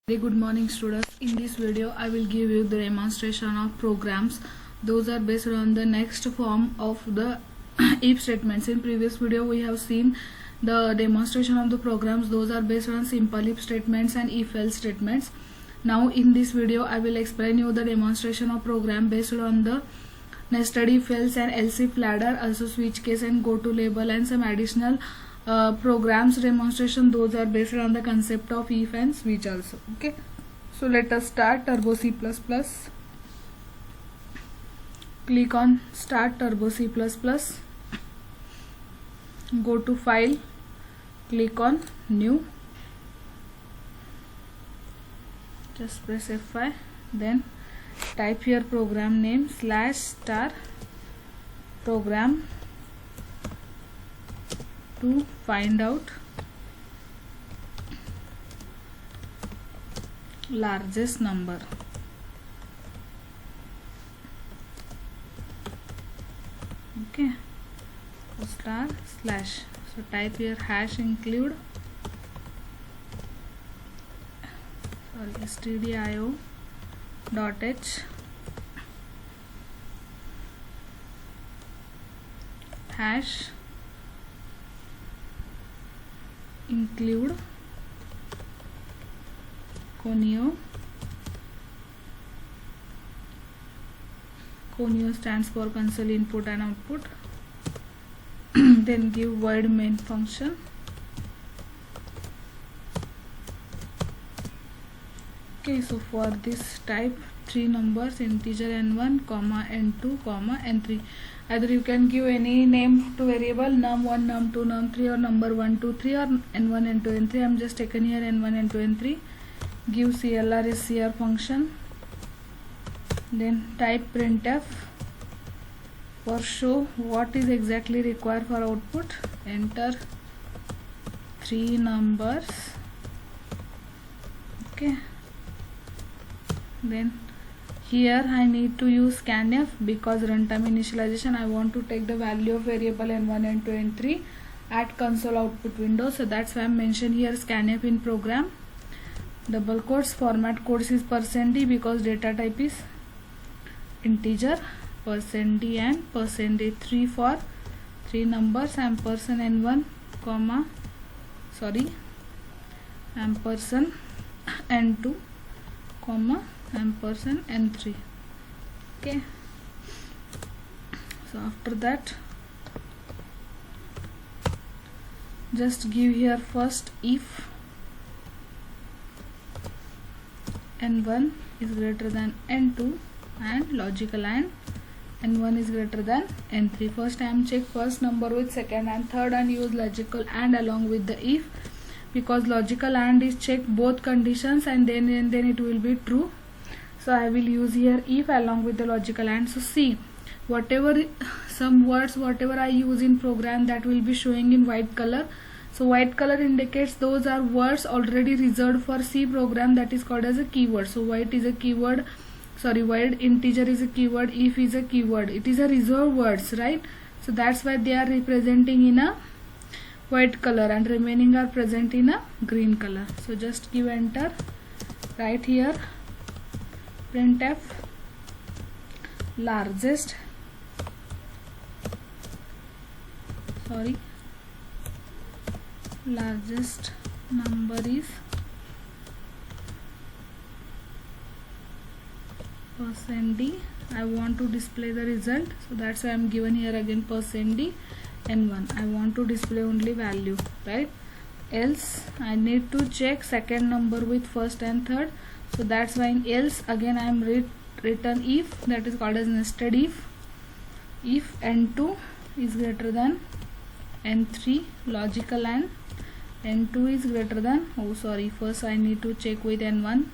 Very good morning students. In this video I will give you the demonstration of programs. Those are based on the next form of the if statements. In previous video we have seen the demonstration of the programs. Those are based on simple if statements and if else statements. Now in this video I will explain you the demonstration of program based on the nested if else and else if ladder, also switch case and go to label, and some additional programs demonstration. Those are based on the concept of if and switch also. Okay, so let us start Turbo C++. Click on start Turbo C++, go to file, click on new, just press F5, then type your program name / program to find out largest number. Okay, so / so type your hash include stdio.h hash include Conio stands for console input and output. Then give void main function. Okay, so for this type 3 numbers, integer n1, n2, n3. Either you can give any name to variable num1, num2, num3, or number 1, 2, 3, or n1, n2, n3. I am just taken here n1, n2, n3. Give CLR SCR function. Then type printf for show what is exactly required for output. Enter 3 numbers. Okay. Then here I need to use scanf because runtime initialization. I want to take the value of variable n1, n2, n3 at console output window. So that's why I mentioned here scanf in program. Double quotes, format codes is %d because data type is integer, %d and %d3 for 3 numbers, ampersand n1, ampersand n2, ampersand n3. Okay, so after that just give here first if n1 is greater than n2 and logical and n1 is greater than n3. First I am check first number with second and third and use logical and along with the if, because logical and is check both conditions and then it will be true. So I will use here if along with the logical and. So see, whatever some words whatever I use in program, that will be showing in white color. So white color indicates those are words already reserved for C program, that is called as a keyword. So white is a keyword, white integer is a keyword, if is a keyword. It is a reserved words, right? So that's why they are representing in a white color and remaining are present in a green color. So just give enter. Right here printf largest number is %d. I want to display the result, so that's why I am given here again %d n1. I want to display only value, right? Else I need to check second number with first and third. So that's why in else again I am written if, that is called as nested if n2 is greater than n3, logical and n2 is greater than, first I need to check with n1,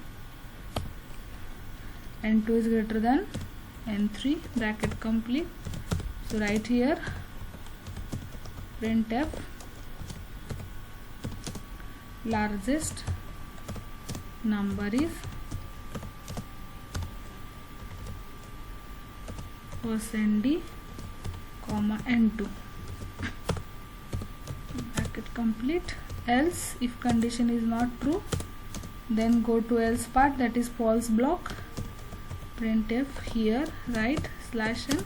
n2 is greater than n3, bracket complete. So right here printf largest number is %d, n2. complete. Else if condition is not true, Then go to else part, that is false block. Printf, here write /n,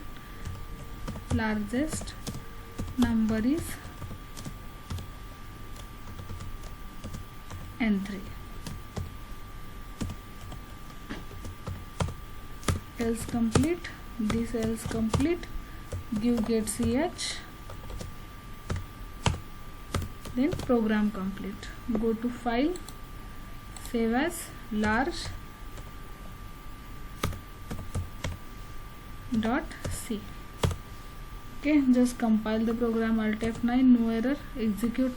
largest number is n3. Else complete, this else complete, give get ch, then program complete. Go to file, save as large .c. Okay, just compile the program, alt F9, no error, execute,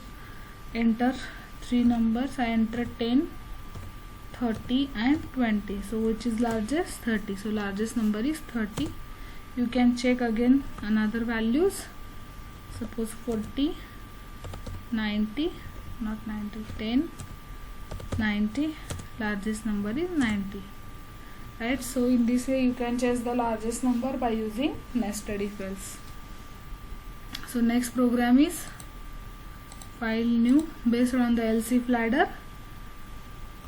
enter 3 numbers. I entered 10, 30 and 20. So which is largest? 30. So largest number is 30. You can check again another values. Suppose 40, 90, not 90, 10, 90. Largest number is 90. Right, so in this way you can choose the largest number by using nested if else. So next program is file new, based on the else if ladder.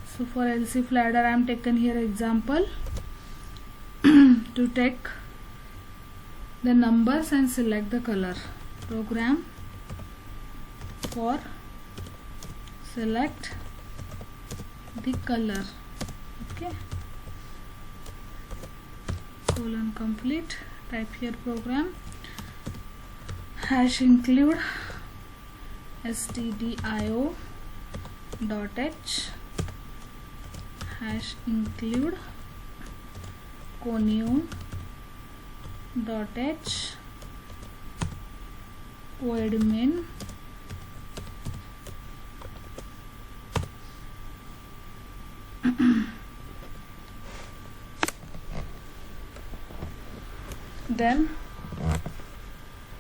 So for else if ladder I am taken here example to take the numbers and select the color. Program for select the color. Okay, colon complete, type here program, hash include stdio dot h, hash include conio dot h, void main, then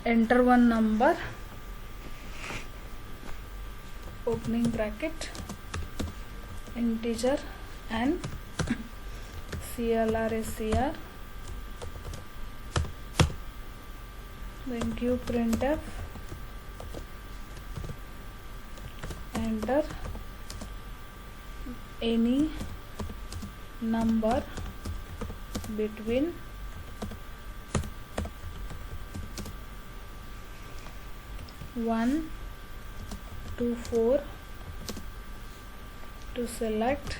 enter one number, opening bracket, integer and CLR, then give printf, enter any number between 1 to 4 to select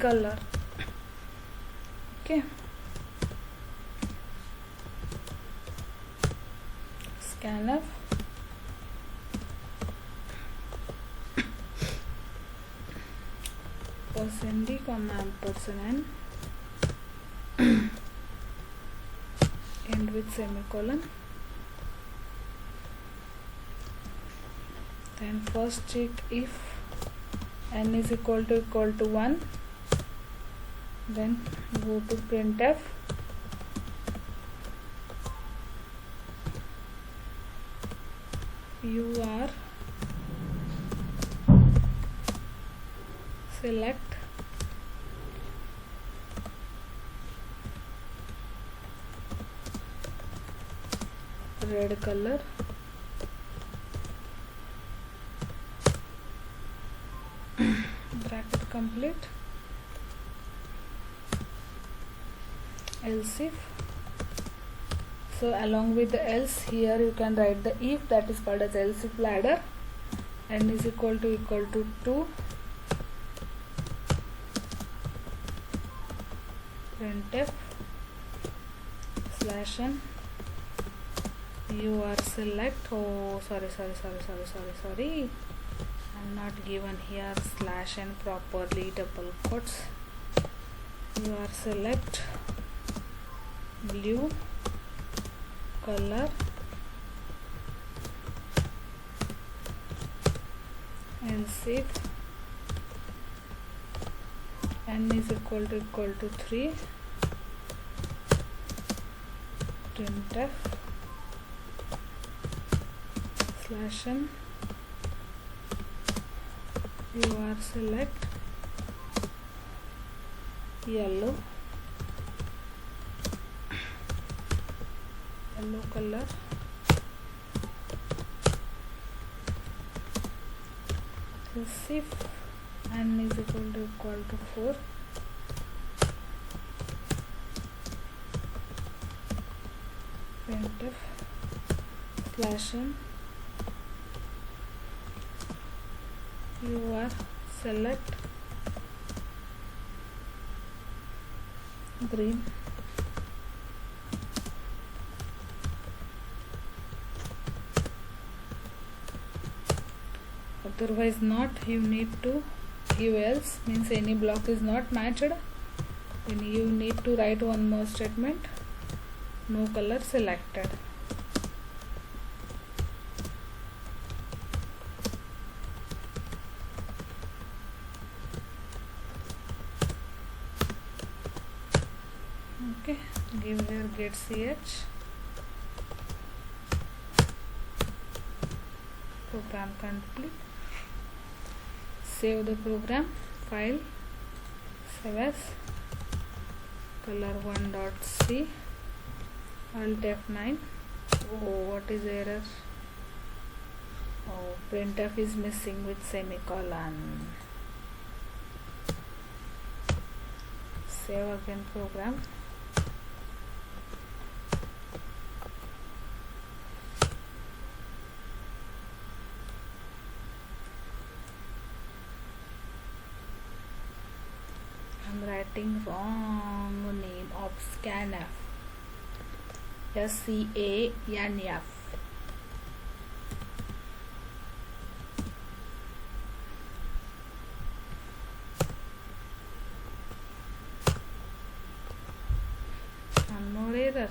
color. Okay, scanf, %d, ampersand n, end with semicolon. Then first check if n is equal to 1, then go to printf, you are select red color, bracket complete, else if. So along with the else, here you can write the if, that is called as else if ladder. N is equal to 2, printf /n, you are select, oh sorry, I'm not given here /n properly, double quotes, you are select blue color, else if n is equal to 3, printf /n, you are select yellow color, So if n is equal to 4, printf /n you are select green, otherwise not. You need to give else, means any block is not matched, then you need to write one more statement, no color selected. Okay, give here get ch, program complete. Save the program, file, save as, color1.c, alt F9. Oh, what is error? Oh, printf is missing with semicolon. Save again program. I'm writing wrong name of scanf, SCANF. One more error.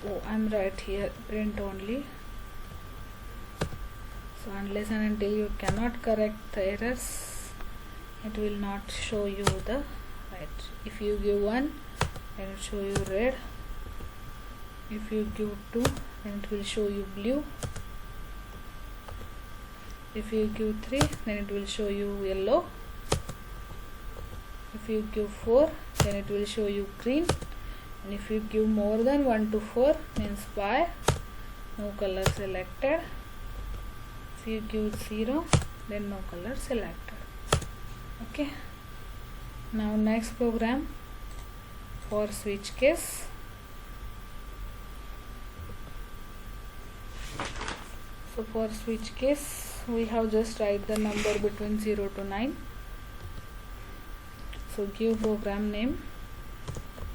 Oh, I'm right here, print only. So unless and until you cannot correct the errors, it will not show you the right. If you give 1, then it will show you red. If you give 2, then it will show you blue. If you give 3, then it will show you yellow. If you give 4, then it will show you green. And if you give more than 1 to 4, means by, no color selected. If you give 0, then no color selected. Okay. Now next program for switch case. So for switch case, we have just write the number between 0 to 9. So give program name,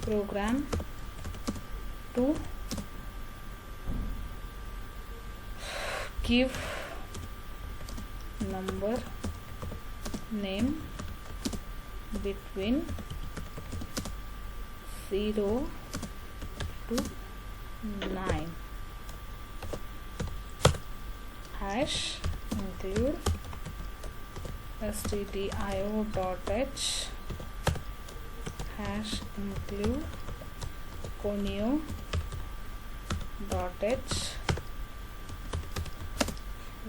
program 2, give number name between 0 to 9, hash include stdio.h, hash include conio.h,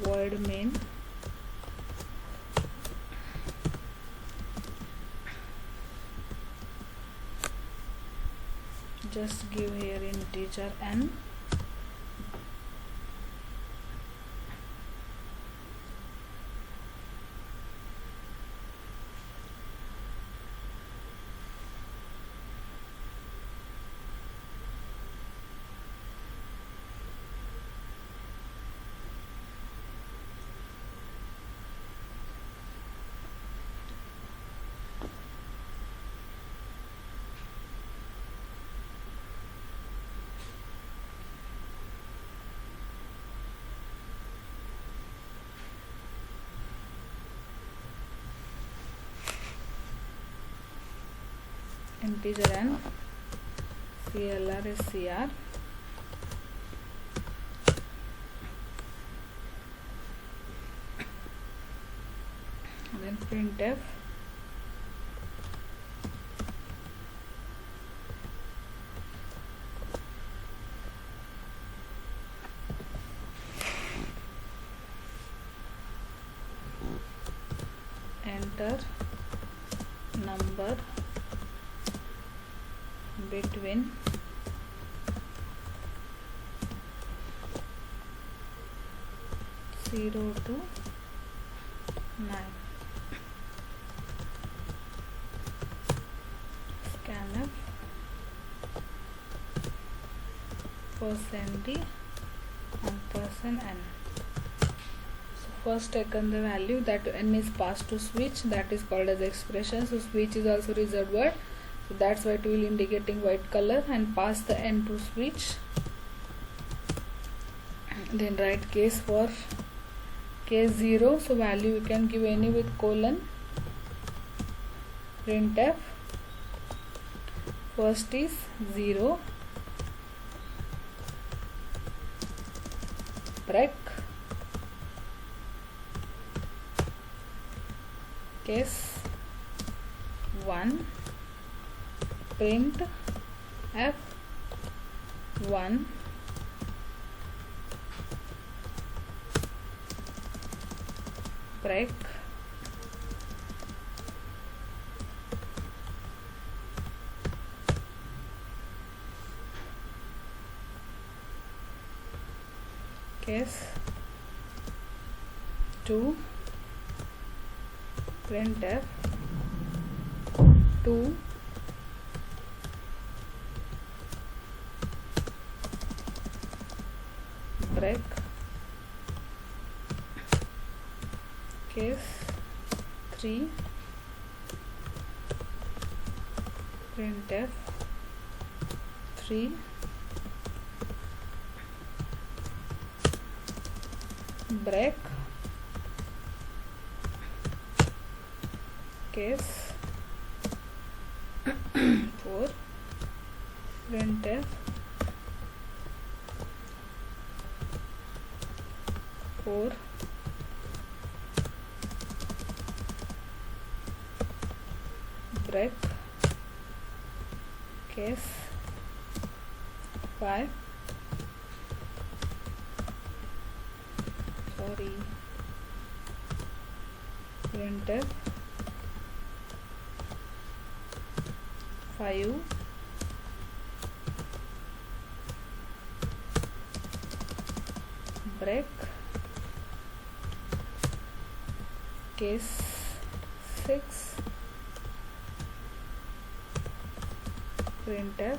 void main, just give here integer n, integer n, clr is cr, then printf number between 0 to 9. Scanf %d and %n. So first taken the value that n is passed to switch, that is called as expression. So switch is also reserved word, so that's why it will indicating white color, and pass the n to switch. Then write case for case 0, so value you can give any with colon. Printf first is 0, break, case 1, print f1, break, case 2, printf 2, break, case 3, printf 3, break, case 4, printf 4, break, case 5, printf 5, break, case 6, printf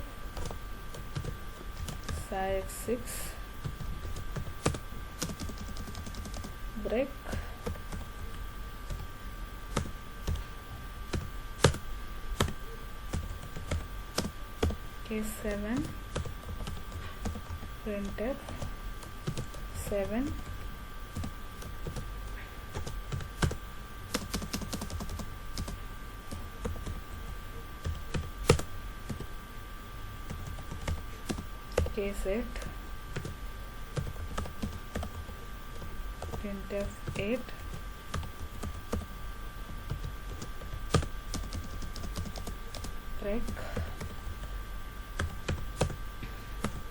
x6, break, case 7, printf 7, case 8, printf 8, break,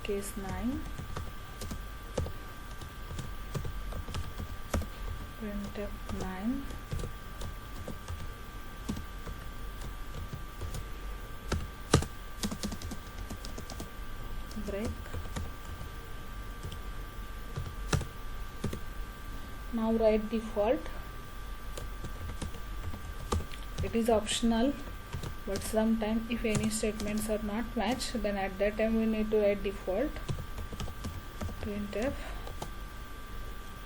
case 9, printf 9, break. Now write default. It is optional, but sometime if any statements are not matched, then at that time we need to write default. Printf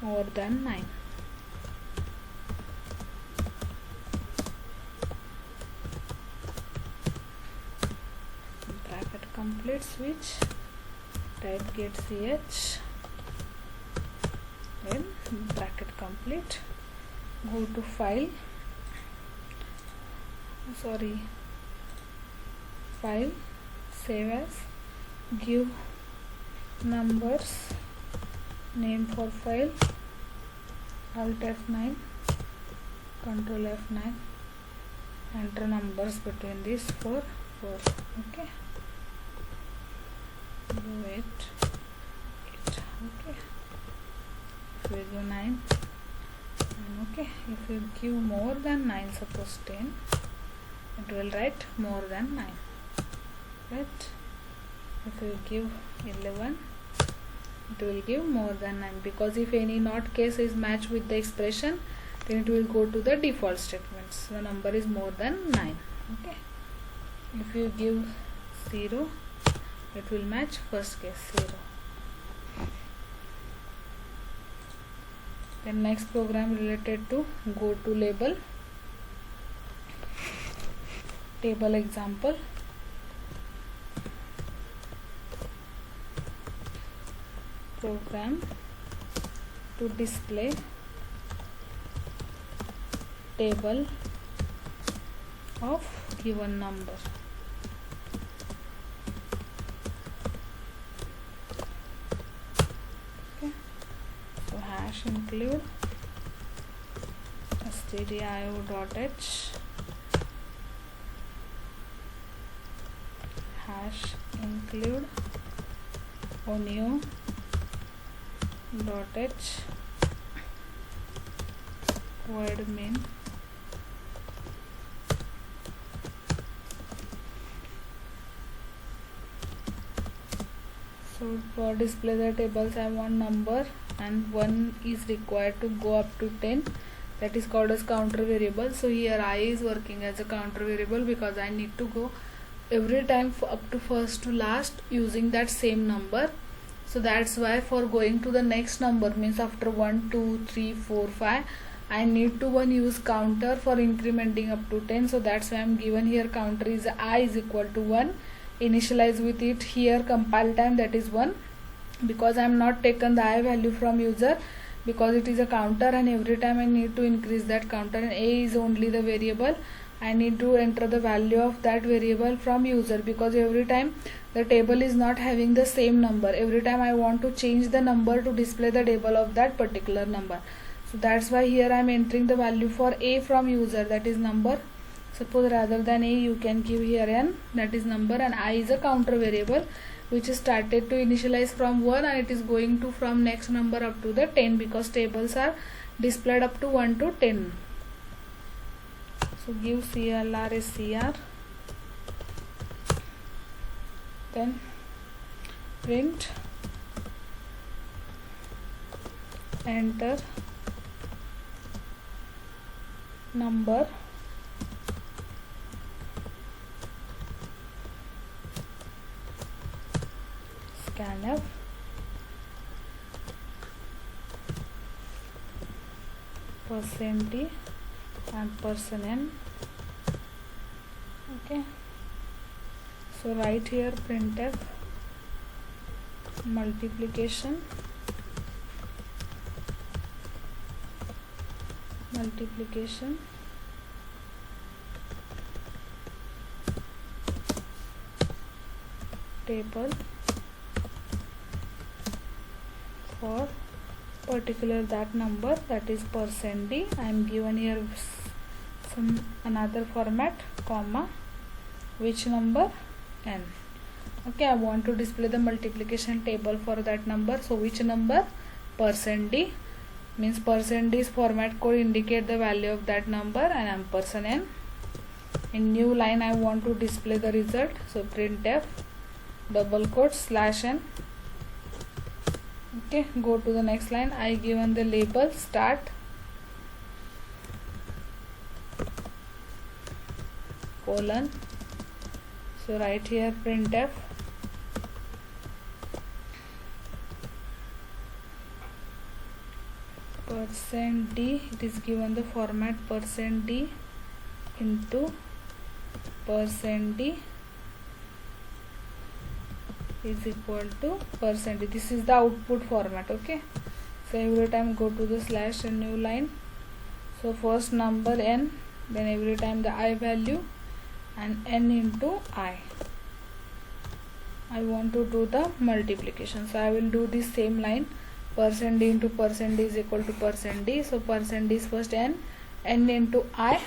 more than 9. Bracket complete switch, type get ch, then bracket complete, go to file, file, save as, give numbers, name for file, alt F9, control F9, enter numbers between these 4, okay, do it, okay, if we go 9, okay, if you give more than 9, suppose 10, it will write more than 9, right? If you give 11, it will give more than 9, because if any not case is matched with the expression, then it will go to the default statements. The number is more than 9. Okay. If you give 0, it will match first case 0. Then next program related to go to label, table example. Program to display table of given number. Okay. So hash include stdio.h hash include onio .h void main So for display the tables, I want number and 1 is required to go up to 10. That is called as counter variable. So here I is working as a counter variable because I need to go every time up to first to last using that same number. So that's why for going to the next number, means after 1, 2, 3, 4, 5, I need to use counter for incrementing up to 10. So that's why I'm given here counter is I is equal to 1. Initialize with it here compile time, that is 1, because I am not taken the I value from user because it is a counter, and every time I need to increase that counter, and A is only the variable. I need to enter the value of that variable from user, because every time the table is not having the same number. Every time I want to change the number to display the table of that particular number. So that's why here I am entering the value for A from user, that is number. Suppose rather than A you can give here n, that is number, and I is a counter variable which is started to initialize from 1 and it is going to from next number up to the 10, because tables are displayed up to 1 to 10. So give CLR, then print enter number scanf %d and %n. Okay, so write here printf multiplication table for particular that number, that is %d. I am given here some another format, comma, which number, n. Okay, I want to display the multiplication table for that number. So which number, %d, means %d's format code indicate the value of that number, and ampersand n. In new line I want to display the result, so printf double quote /n. Okay, go to the next line. I given the label start colon, so write here printf %d, it is given the format %d into %d is equal to %d. This is the output format. Okay, so every time go to the slash and new line. So first number n, then every time the I value, and n into I want to do the multiplication. So I will do this same line, %d into %d is equal to %d. So %d is first n into I,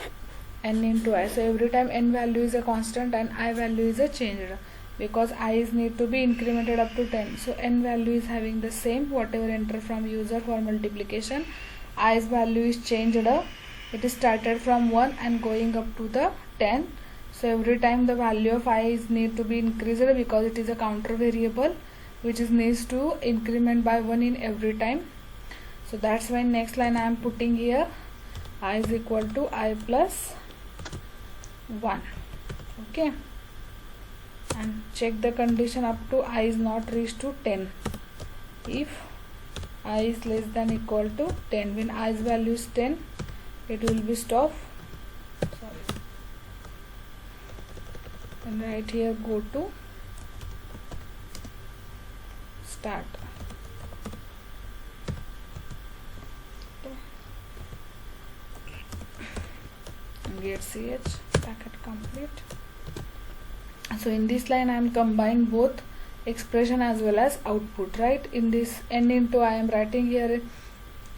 n into I. So every time n value is a constant and I value is a changed, because i's need to be incremented up to 10. So n value is having the same, whatever enter from user for multiplication, i's value is changed up. It is started from 1 and going up to the 10. So every time the value of I is need to be increased because it is a counter variable which is needs to increment by 1 in every time. So that's why next line I am putting here I is equal to I plus 1. Okay, and check the condition up to I is not reached to 10. If I is less than equal to 10, when I's value is 10, it will be stop. Sorry. And right here go to start. Okay. And get ch bracket complete. So in this line I am combining both expression as well as output, right? In this n into I am writing here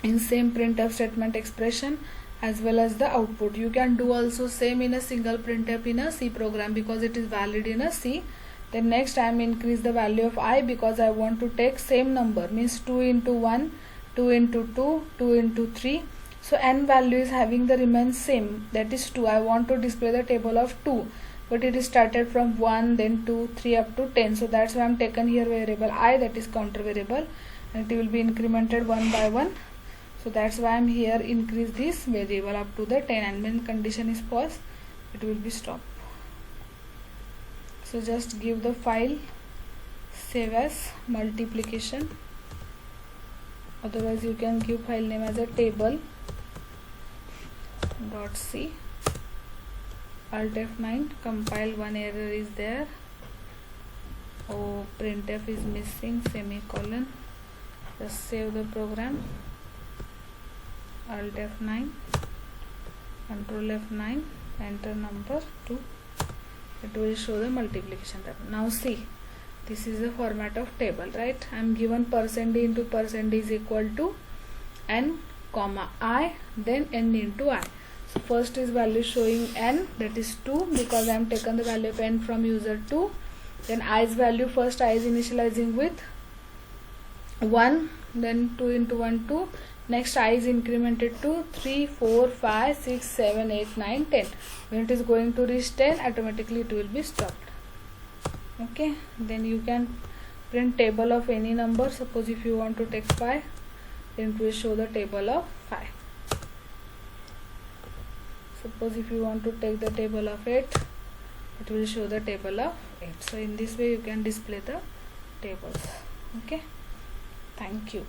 in same printf statement expression as well as the output. You can do also same in a single printf in a C program because it is valid in a C. Then next I am increase the value of I because I want to take same number, means 2 into 1, 2 into 2, 2 into 3. So n value is having the remains same, that is 2. I want to display the table of 2, but it is started from 1, then 2, 3 up to 10. So that's why I am taken here variable I, that is counter variable, and it will be incremented 1 by 1. So that's why I am here increase this variable up to the 10, and when condition is false it will be stop. So just give the file, save as multiplication, otherwise you can give file name as a table .c. Alt F9, compile, one error is there. Oh, printf is missing, semicolon. Just save the program. Alt F9, Control F9, enter number 2. It will show the multiplication table. Now see, this is the format of table, right? I am given % into % is equal to n comma I, then n into I. So first is value showing n, that is 2 because I am taken the value of n from user 2. Then I's value, first I is initializing with 1, then 2 into 1 2. Next I is incremented to 3, 4, 5, 6, 7, 8, 9, 10. When it is going to reach 10, automatically it will be stopped. Okay, then you can print table of any number. Suppose if you want to take 5, then it will show the table of 5. Suppose if you want to take the table of 8, it will show the table of 8. So in this way you can display the tables. Okay, thank you.